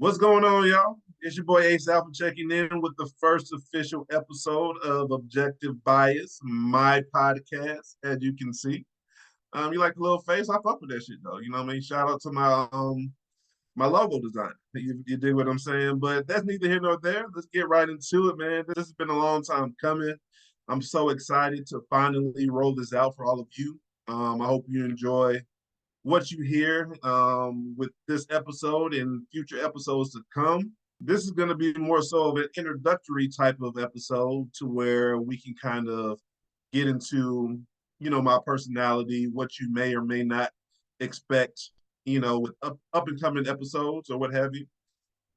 What's going on, y'all? It's your boy Ace Alpha checking in with the first official episode of Objective Bias, my podcast, as you can see. You like the little face? I fuck with that shit though. You know what I mean? Shout out to my logo design. You dig what I'm saying? But that's neither here nor there. Let's get right into it, man. This has been a long time coming. I'm so excited to finally roll this out for all of you. I hope you enjoy what you hear with this episode and future episodes to come. This is going to be more so of an introductory type of episode to where we can kind of get into, my personality, what you may or may not expect, with up and coming episodes or what have you.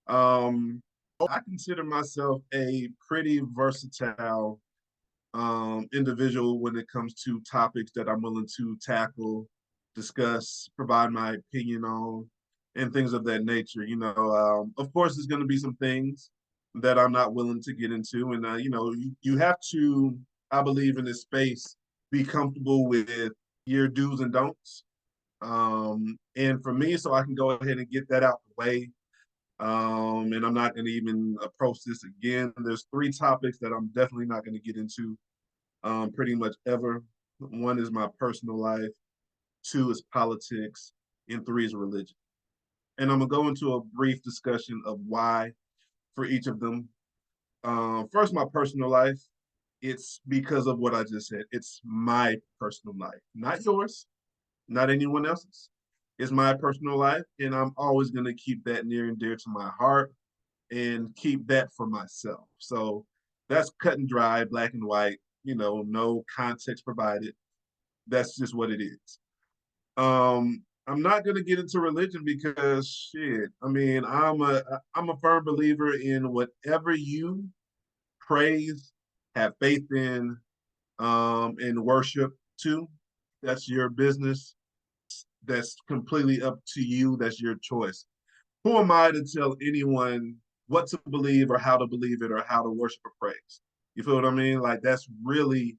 I consider myself a pretty versatile individual when it comes to topics that I'm willing to tackle, discuss, provide my opinion on, and things of that nature. Of course, there's going to be some things that I'm not willing to get into, and you have to, I believe, in this space, be comfortable with your do's and don'ts. And for me, so I can go ahead and get that out the way. And I'm not going to even approach this again. There's three topics that I'm definitely not going to get into pretty much ever. One is my personal life, two is politics, and three is religion. And I'm going to go into a brief discussion of why for each of them. First, my personal life. It's because of what I just said. It's my personal life, not yours, not anyone else's. It's my personal life, and I'm always going to keep that near and dear to my heart and keep that for myself. So that's cut and dry, black and white, no context provided. That's just what it is. I'm not gonna get into religion because shit. I mean, I'm a firm believer in whatever you praise, have faith in, and worship to. That's your business. That's completely up to you. That's your choice. Who am I to tell anyone what to believe or how to believe it or how to worship or praise? You feel what I mean? Like that's really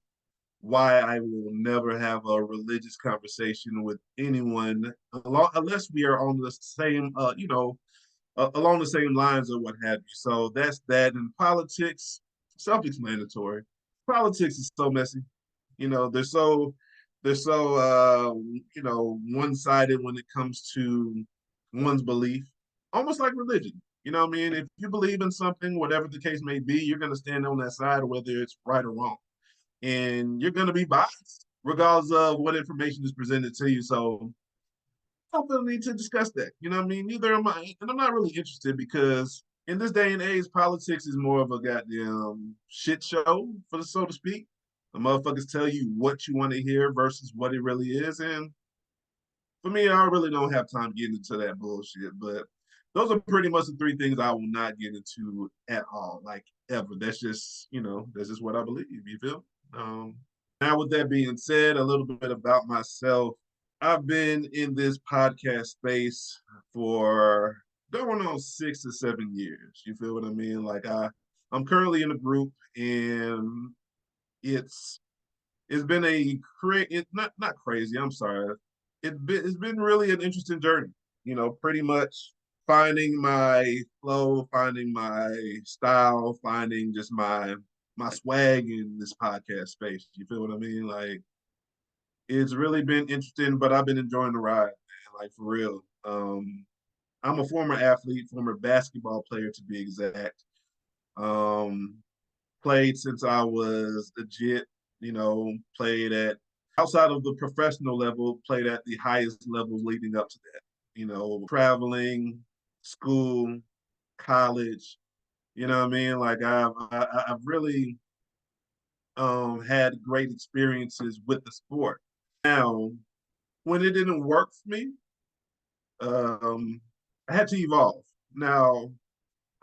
why I will never have a religious conversation with anyone unless we are on the same, along the same lines or what have you. So that's that. And politics, self-explanatory. Politics is so messy. They're so one-sided when it comes to one's belief, almost like religion. You know what I mean? If you believe in something, whatever the case may be, you're going to stand on that side, whether it's right or wrong. And you're going to be biased, regardless of what information is presented to you. So I don't really need to discuss that. You know what I mean? Neither am I. And I'm not really interested because in this day and age, politics is more of a goddamn shit show, for so to speak. The motherfuckers tell you what you want to hear versus what it really is. And for me, I really don't have time getting into that bullshit. But those are pretty much the three things I will not get into at all, like ever. That's just what I believe. You feel? Now, with that being said, a little bit about myself. I've been in this podcast space for going on 6 or 7 years. You feel what I mean? I'm currently in a group, and it's it's been it's not crazy. I'm sorry. It's been really an interesting journey. Pretty much finding my flow, finding my style, finding just my swag in this podcast space. You feel what I mean? Like it's really been interesting, but I've been enjoying the ride, man. Like for real. I'm a former athlete, former basketball player to be exact. Um, Played since I was legit, played at outside of the professional level, played at the highest levels leading up to that. Traveling, school, college, you know what I mean? Like I've really had great experiences with the sport. Now, when it didn't work for me, um, I had to evolve. Now,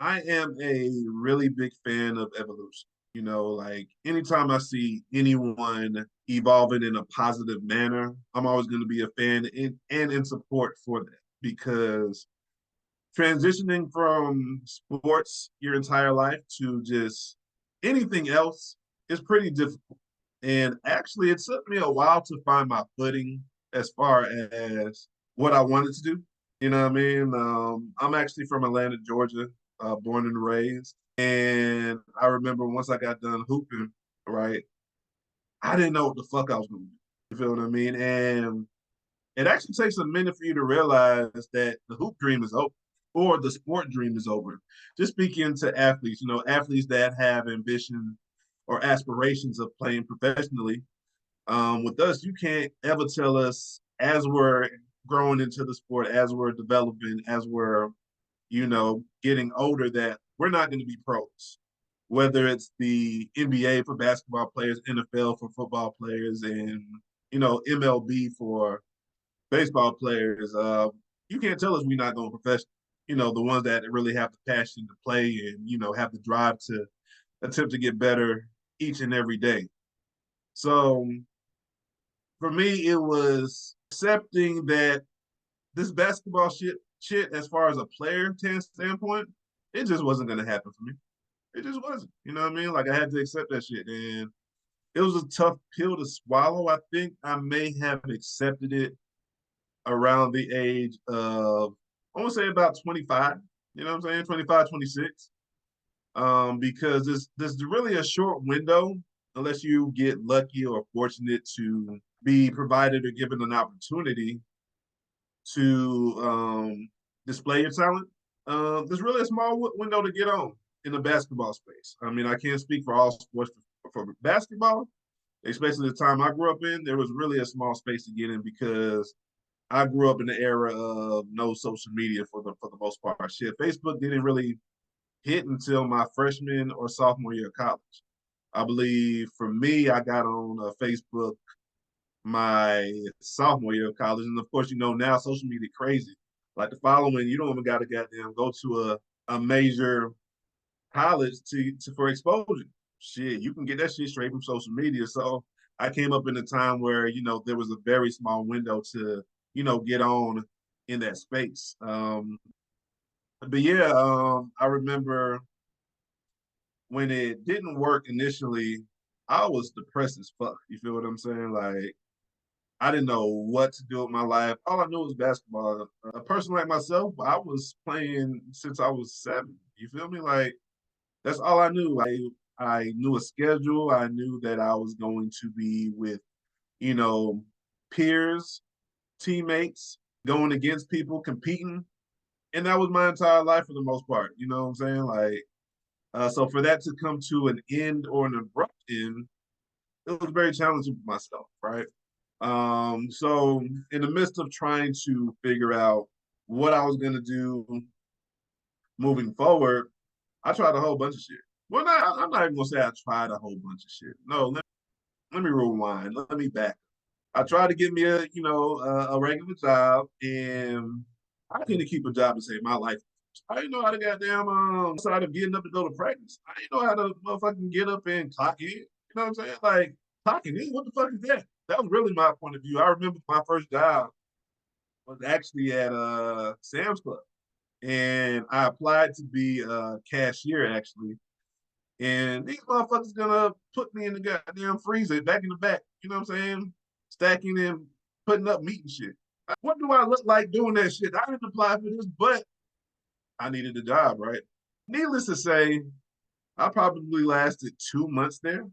I am a really big fan of evolution. Like anytime I see anyone evolving in a positive manner, I'm always going to be a fan and in support for that because transitioning from sports your entire life to just anything else is pretty difficult. And actually, it took me a while to find my footing as far as what I wanted to do. You know what I mean? I'm actually from Atlanta, Georgia, born and raised. And I remember once I got done hooping, right, I didn't know what the fuck I was going to do. You feel what I mean? And it actually takes a minute for you to realize that the hoop dream is over or the sport dream is over. Just speaking to athletes, athletes that have ambition or aspirations of playing professionally. With us, you can't ever tell us as we're growing into the sport, as we're developing, as we're, getting older that we're not going to be pros. Whether it's the NBA for basketball players, NFL for football players, and, MLB for baseball players, you can't tell us we're not going professional. The ones that really have the passion to play and, have the drive to attempt to get better each and every day. So for me, it was accepting that this basketball shit, as far as a player standpoint, it just wasn't going to happen for me. It just wasn't. You know what I mean? Like I had to accept that shit. And it was a tough pill to swallow. I think I may have accepted it around the age of, I want to say about 25, you know what I'm saying? 25, 26. Because there's really a short window unless you get lucky or fortunate to be provided or given an opportunity to display your talent. There's really a small window to get on in the basketball space. I mean, I can't speak for all sports for basketball, especially the time I grew up in. There was really a small space to get in because I grew up in the era of no social media for the most part. Shit, Facebook didn't really hit until my freshman or sophomore year of college. I believe for me, I got on Facebook my sophomore year of college, and of course, now social media crazy. Like the following, you don't even got to goddamn go to a major college to for exposure. Shit, you can get that shit straight from social media. So I came up in a time where there was a very small window to get on in that space. But yeah, I remember when it didn't work initially, I was depressed as fuck. You feel what I'm saying? Like I didn't know what to do with my life. All I knew was basketball. A person like myself, I was playing since I was 7. You feel me? Like that's all I knew. I knew a schedule. I knew that I was going to be with, you know, peers, teammates, going against people, competing. And that was my entire life for the most part. You know what I'm saying? Like, so for that to come to an end or an abrupt end, it was very challenging for myself, right? So in the midst of trying to figure out what I was gonna do moving forward, I tried a whole bunch of shit. Well, I'm not even gonna say I tried a whole bunch of shit. No, let me rewind. Let me back. I tried to get me a regular job, and I couldn't keep a job to save my life. I didn't know how to goddamn side of getting up to go to practice. I didn't know how to motherfucking get up and clock in. You know what I'm saying? Like clocking in. What the fuck is that? That was really my point of view. I remember my first job was actually at Sam's Club, and I applied to be a cashier actually. And these motherfuckers gonna put me in the goddamn freezer back in the back. You know what I'm saying? Stacking and putting up meat and shit. What do I look like doing that shit? I didn't apply for this, but I needed a job, right? Needless to say, I probably lasted 2 months there.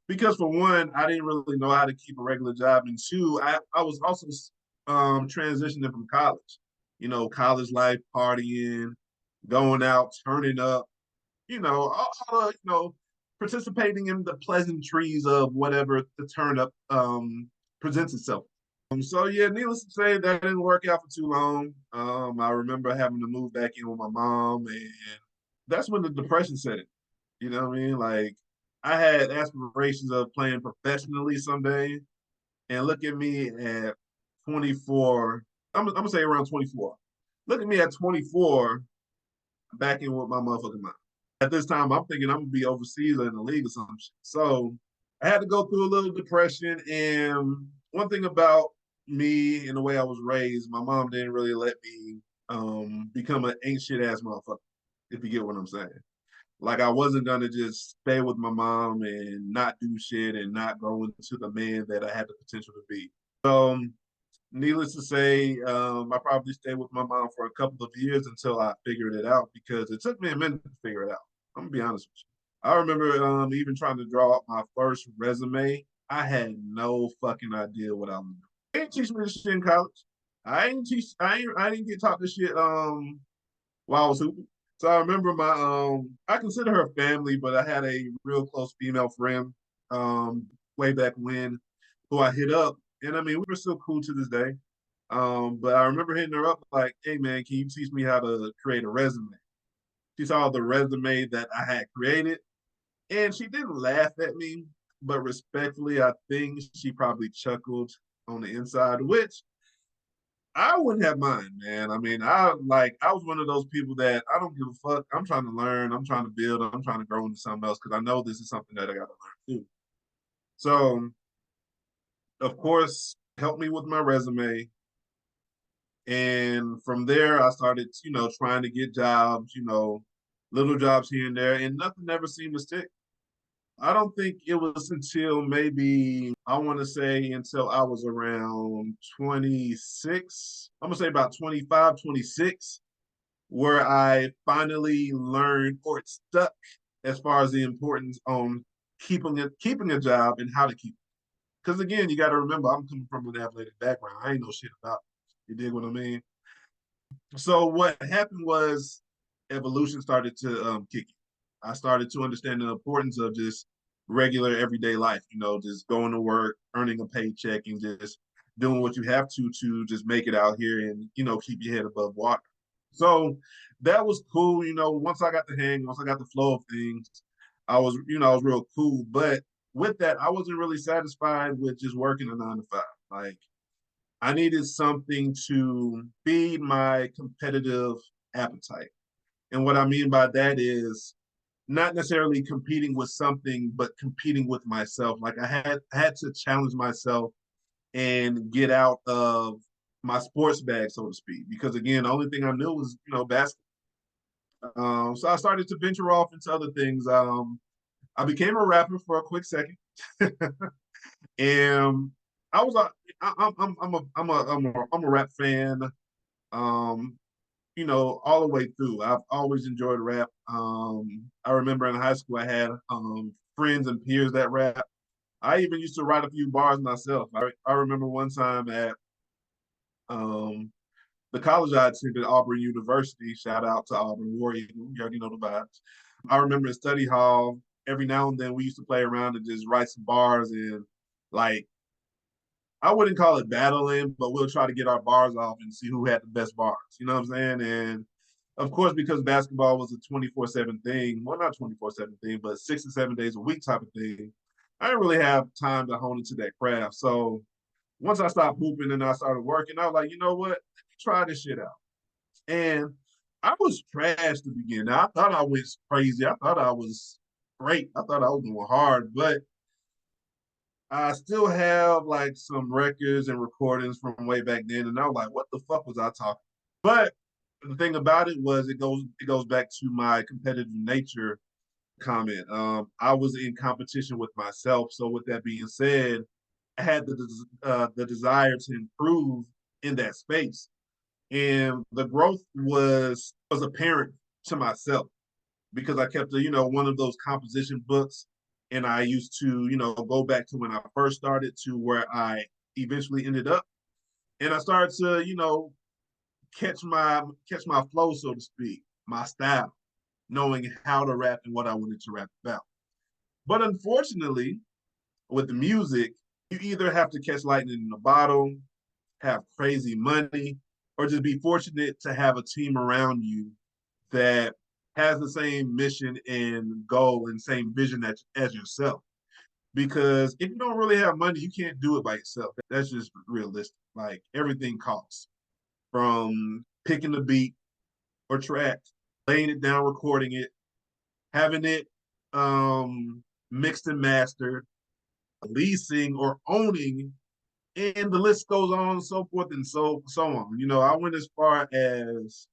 Because for one, I didn't really know how to keep a regular job, and two, I was also transitioning from college. College life, partying, going out, turning up, all the, participating in the pleasantries of whatever the turn up presents itself. So yeah, needless to say, that didn't work out for too long. I remember having to move back in with my mom, and that's when the depression set in. You know what I mean? Like I had aspirations of playing professionally someday, and look at me at 24. I'm gonna say around 24. Look at me at 24, back in with my motherfucking mom. At this time, I'm thinking I'm gonna be overseas or in the league or something. So I had to go through a little depression. And one thing about me and the way I was raised, my mom didn't really let me become an ain't shit ass motherfucker, if you get what I'm saying. Like I wasn't gonna just stay with my mom and not do shit and not grow into the man that I had the potential to be. So Needless to say, I probably stayed with my mom for a couple of years until I figured it out because it took me a minute to figure it out. I'm gonna be honest with you. I remember even trying to draw up my first resume. I had no fucking idea what I was doing. They didn't teach me this shit in college. I didn't get taught this shit while I was hooping. So I remember I consider her family, but I had a real close female friend way back when who I hit up. And I mean, we were still cool to this day. But I remember hitting her up like, hey man, can you teach me how to create a resume? She saw the resume that I had created and she didn't laugh at me, but respectfully, I think she probably chuckled on the inside, which I wouldn't have mind, man. I mean, I was one of those people that I don't give a fuck. I'm trying to learn, I'm trying to build, I'm trying to grow into something else because I know this is something that I gotta learn too. So of course, helped me with my resume. And from there I started, trying to get jobs, little jobs here and there, and nothing ever seemed to stick. I don't think it was until maybe I want to say until I was around 26. I'm gonna say about 25, 26, where I finally learned or it stuck as far as the importance on keeping a job and how to keep it. Because again, you got to remember, I'm coming from an athletic background. I ain't know shit about it. You dig what I mean? So what happened was evolution started to kick in. I started to understand the importance of just regular everyday life, just going to work, earning a paycheck, and just doing what you have to just make it out here and, keep your head above water. So that was cool. Once I got the hang, once I got the flow of things, I was real cool. But with that, I wasn't really satisfied with just working a 9 to 5. Like I needed something to feed my competitive appetite. And what I mean by that is not necessarily competing with something, but competing with myself. Like I had to challenge myself and get out of my sports bag, so to speak. Because again, the only thing I knew was, basketball. So I started to venture off into other things. I became a rapper for a quick second. And I was a, I'm a rap fan. Um, all the way through. I've always enjoyed rap. I remember in high school I had friends and peers that rap. I even used to write a few bars myself. I remember one time at um, the college I attended, Auburn University. Shout out to Auburn War Eagle. You already know the vibes. I remember in study hall, every now and then we used to play around and just write some bars and like I wouldn't call it battling, but we'll try to get our bars off and see who had the best bars. You know what I'm saying? And of course, because basketball was a 24/7 thing, well, not 24/7 thing, but 6 to 7 days a week type of thing, I didn't really have time to hone into that craft. So once I stopped hooping and I started working, I was like, you know what? Try this shit out. And I was trash to begin. I thought I went crazy. I thought I was great. I thought I was going hard, but I still have like some records and recordings from way back then, and I was like, "What the fuck was I talking?" But the thing about it was, it goes back to my competitive nature comment. I was in competition with myself, so with that being said, I had the desire to improve in that space, and the growth was apparent to myself because I kept one of those composition books, and I used to go back to when I first started to where I eventually ended up, and I started to catch my flow, so to speak, my style, knowing how to rap and what I wanted to rap about. But unfortunately, with the music, you either have to catch lightning in a bottle, have crazy money, or just be fortunate to have a team around you that has the same mission and goal and same vision as yourself. Because if you don't really have money, you can't do it by yourself. That's just realistic. Like everything costs from picking the beat or track, laying it down, recording it, having it mixed and mastered, leasing or owning, and the list goes on and so forth and so on. I went as far as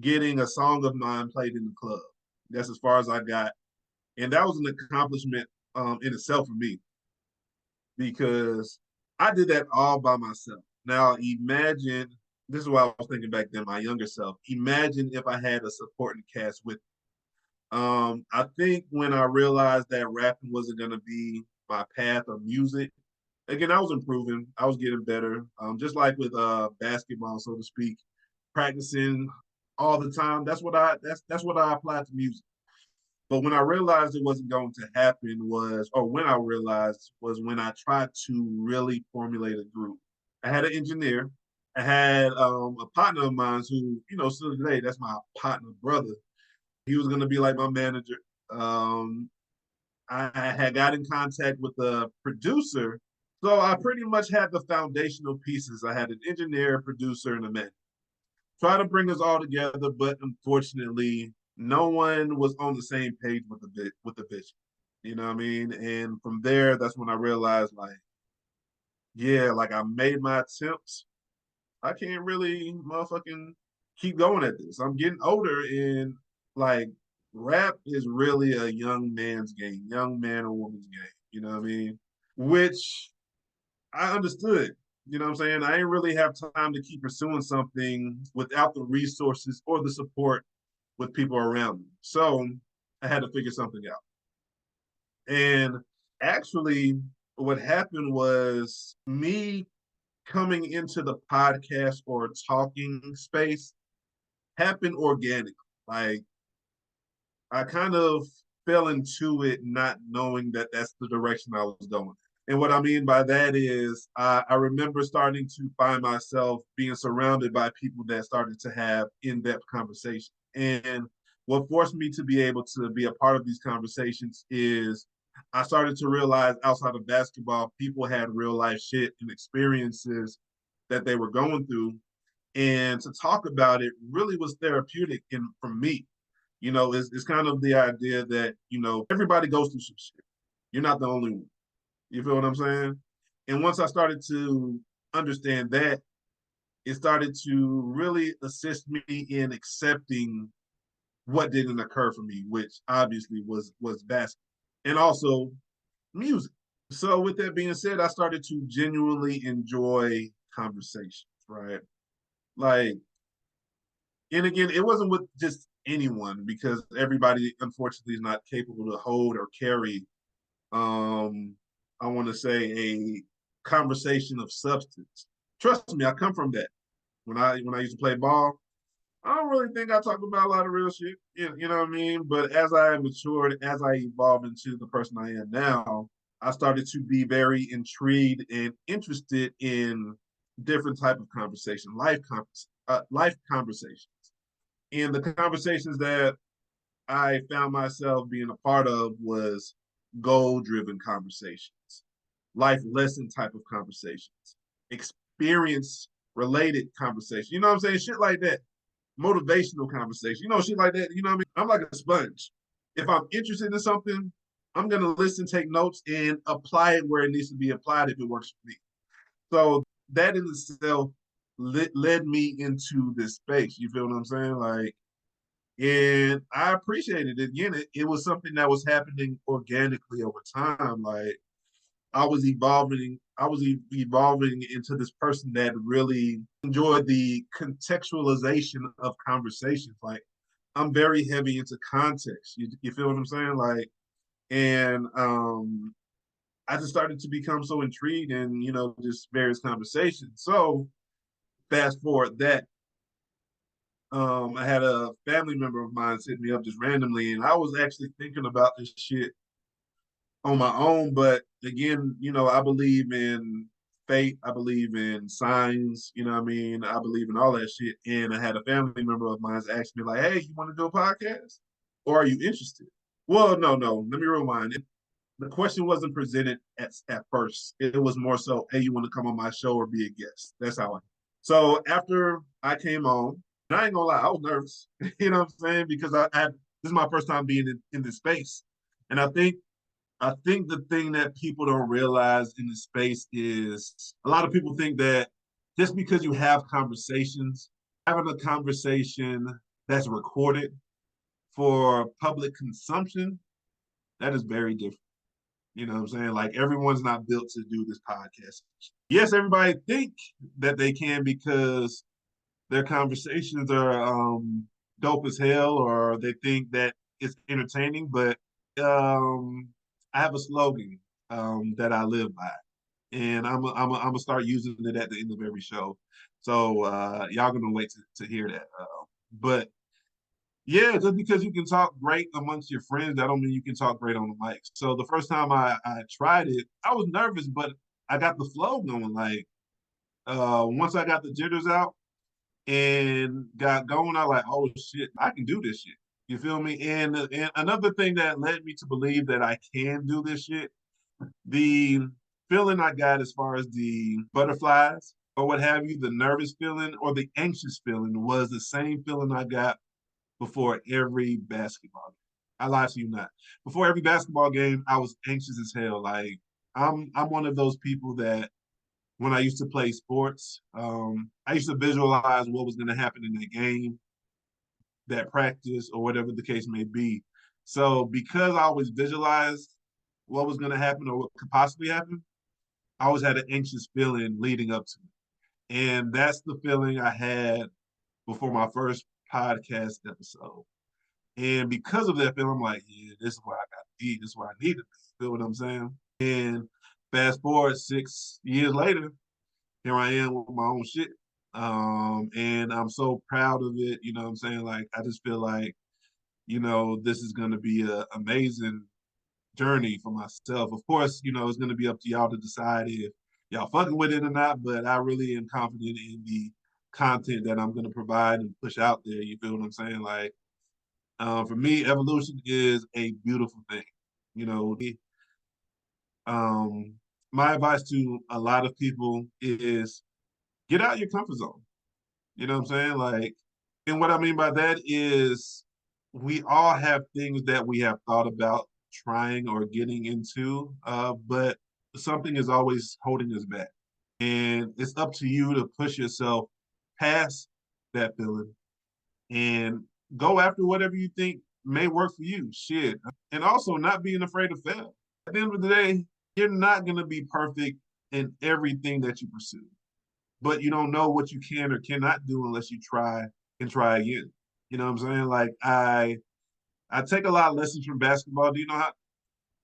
getting a song of mine played in the club. That's as far as I got, and that was an accomplishment in itself for me because I did that all by myself. Now imagine, this is what I was thinking back then, my younger self. Imagine if I had a supporting cast with me. I think when I realized that rapping wasn't gonna be my path of music, again, I was improving. I was getting better. Just like with basketball, so to speak, practicing all the time. That's what I applied to music. But when I realized it wasn't going to happen was, or when I realized was when I tried to really formulate a group. I had an engineer. I had a partner of mine who, still today, that's my partner brother. He was going to be like my manager. Um, I had got in contact with the producer. So I pretty much had the foundational pieces. I had an engineer, producer, and a manager. Try to bring us all together, but unfortunately, no one was on the same page with the vision. You know what I mean? And from there, that's when I realized, like, yeah, like I made my attempts. I can't really motherfucking keep going at this. I'm getting older, and like rap is really a young man's game, young man or woman's game. You know what I mean? Which I understood. You know what I'm saying? I didn't really have time to keep pursuing something without the resources or the support with people around me. So I had to figure something out. And actually, what happened was me coming into the podcast or talking space happened organically. Like I kind of fell into it not knowing that that's the direction I was going. And what I mean by that is, I remember starting to find myself being surrounded by people that started to have in depth conversations. And what forced me to be able to be a part of these conversations is I started to realize outside of basketball, people had real life shit and experiences that they were going through. And to talk about it really was therapeutic for me. It's kind of the idea that, everybody goes through some shit. You're not the only one. You feel what I'm saying? And once I started to understand that, it started to really assist me in accepting what didn't occur for me, which obviously was basketball and also music. So with that being said, I started to genuinely enjoy conversations, right? Like, and again, it wasn't with just anyone because everybody unfortunately is not capable to hold or carry um I want to say a conversation of substance. Trust me, I come from that. When I used to play ball, I don't really think I talk about a lot of real shit. You know what I mean? But as I matured, as I evolved into the person I am now, I started to be very intrigued and interested in different type of conversation, life conversations, and the conversations that I found myself being a part of was goal-driven conversations, life lesson type of conversations, experience related conversations. You know what I'm saying? Shit like that. Motivational conversation. Shit like that. You know what I mean? I'm like a sponge. If I'm interested in something, I'm gonna listen, take notes, and apply it where it needs to be applied if it works for me. So that in itself led me into this space. You feel what I'm saying? Like, and I appreciated it. Again, it was something that was happening organically over time. Like I was evolving into this person that really enjoyed the contextualization of conversations. Like I'm very heavy into context. You feel what I'm saying? Like, and I just started to become so intrigued in, just various conversations. So fast forward that I had a family member of mine hit me up just randomly, and I was actually thinking about this shit on my own. But again, I believe in fate. I believe in signs. You know what I mean? I believe in all that shit. And I had a family member of mine ask me like, "Hey, you want to do a podcast, or are you interested?" Well, no, no. Let me rewind. The question wasn't presented at first. It was more so, "Hey, you want to come on my show or be a guest?" That's how I. So after I came on, and I ain't gonna lie, I was nervous. You know what I'm saying? Because this is my first time being in this space, and I think the thing that people don't realize in this space is a lot of people think that just because you have conversations, having a conversation that's recorded for public consumption, that is very different. You know what I'm saying? Like everyone's not built to do this podcast. Yes, everybody think that they can because their conversations are dope as hell, or they think that it's entertaining. But I have a slogan that I live by, and I'm gonna start using it at the end of every show. So y'all gonna wait to hear that. But yeah, just because you can talk great amongst your friends, that don't mean you can talk great on the mic. So the first time I tried it, I was nervous, but I got the flow going. Like once I got the jitters out and got going, I like, oh shit, I can do this shit. You feel me? And another thing that led me to believe that I can do this shit, the feeling I got as far as the butterflies or what have you, the nervous feeling or the anxious feeling was the same feeling I got before every basketball game. I lie to you not. Before every basketball game, I was anxious as hell. Like I'm one of those people that when I used to play sports, I used to visualize what was going to happen in the game, that practice, or whatever the case may be. So because I always visualized what was going to happen or what could possibly happen, I always had an anxious feeling leading up to it. And that's the feeling I had before my first podcast episode. And because of that feeling, I'm like, yeah, this is where I got to be. This is where I need to be. Feel what I'm saying? And fast forward 6 years later, here I am with my own shit. And I'm so proud of it. You know what I'm saying? Like, I just feel like, this is going to be an amazing journey for myself. Of course, it's going to be up to y'all to decide if y'all fucking with it or not, but I really am confident in the content that I'm going to provide and push out there. You feel what I'm saying? Like, for me, evolution is a beautiful thing. You know, um, my advice to a lot of people is get out of your comfort zone. You know what I'm saying? Like, and what I mean by that is we all have things that we have thought about trying or getting into, but something is always holding us back. And it's up to you to push yourself past that feeling and go after whatever you think may work for you. Shit. And also not being afraid to fail. At the end of the day, you're not going to be perfect in everything that you pursue, but you don't know what you can or cannot do unless you try and try again. You know what I'm saying? Like I take a lot of lessons from basketball. Do you know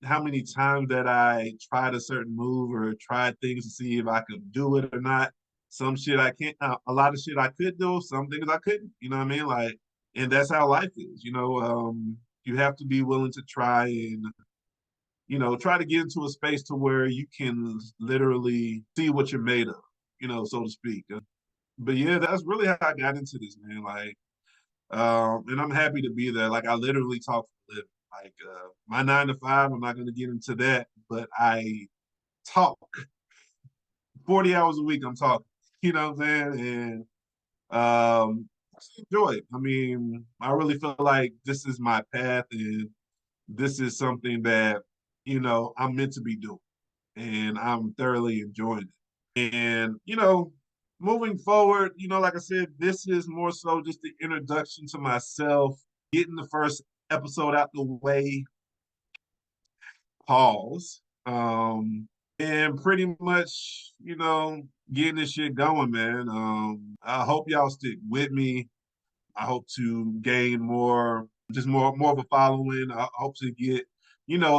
how many times that I tried a certain move or tried things to see if I could do it or not? Some shit I can't. A lot of shit I could do. Some things I couldn't. You know what I mean? Like, and that's how life is. You have to be willing to try and try to get into a space to where you can literally see what you're made of. So to speak. But yeah, that's really how I got into this, man. Like, and I'm happy to be there. Like, I literally talk for a living. Like, my 9 to 5, I'm not going to get into that, but I talk 40 hours a week. I'm talking, you know what I'm saying? And I enjoy it. I mean, I really feel like this is my path, and this is something that I'm meant to be doing, and I'm thoroughly enjoying it. And moving forward, like I said, this is more so just the introduction to myself, getting the first episode out the way, pause, and pretty much, getting this shit going, man. I hope y'all stick with me. I hope to gain more of a following. I hope to get,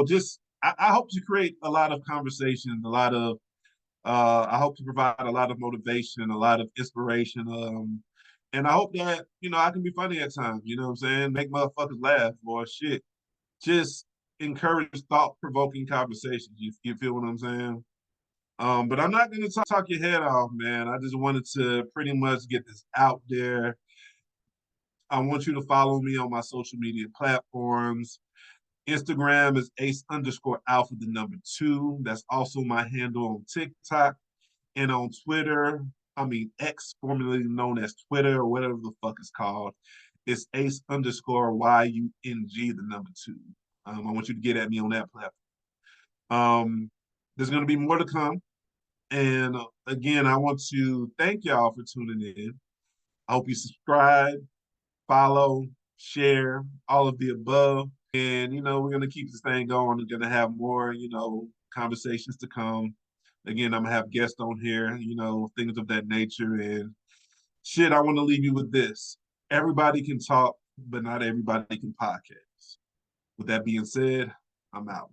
just I hope to create a lot of conversations, a lot of I hope to provide a lot of motivation, a lot of inspiration. And I hope that, I can be funny at times, you know what I'm saying? Make motherfuckers laugh or shit. Just encourage thought-provoking conversations. You feel what I'm saying? But I'm not gonna talk your head off, man. I just wanted to pretty much get this out there. I want you to follow me on my social media platforms. Instagram is ace_alpha, the number 2. That's also my handle on TikTok and on Twitter. I mean, X, formerly known as Twitter or whatever the fuck it's called. It's ace_YUNG, the number 2. I want you to get at me on that platform. There's going to be more to come. And again, I want to thank y'all for tuning in. I hope you subscribe, follow, share, all of the above. And, we're going to keep this thing going. We're going to have more, conversations to come. Again, I'm going to have guests on here, things of that nature. And shit, I want to leave you with this. Everybody can talk, but not everybody can podcast. With that being said, I'm out.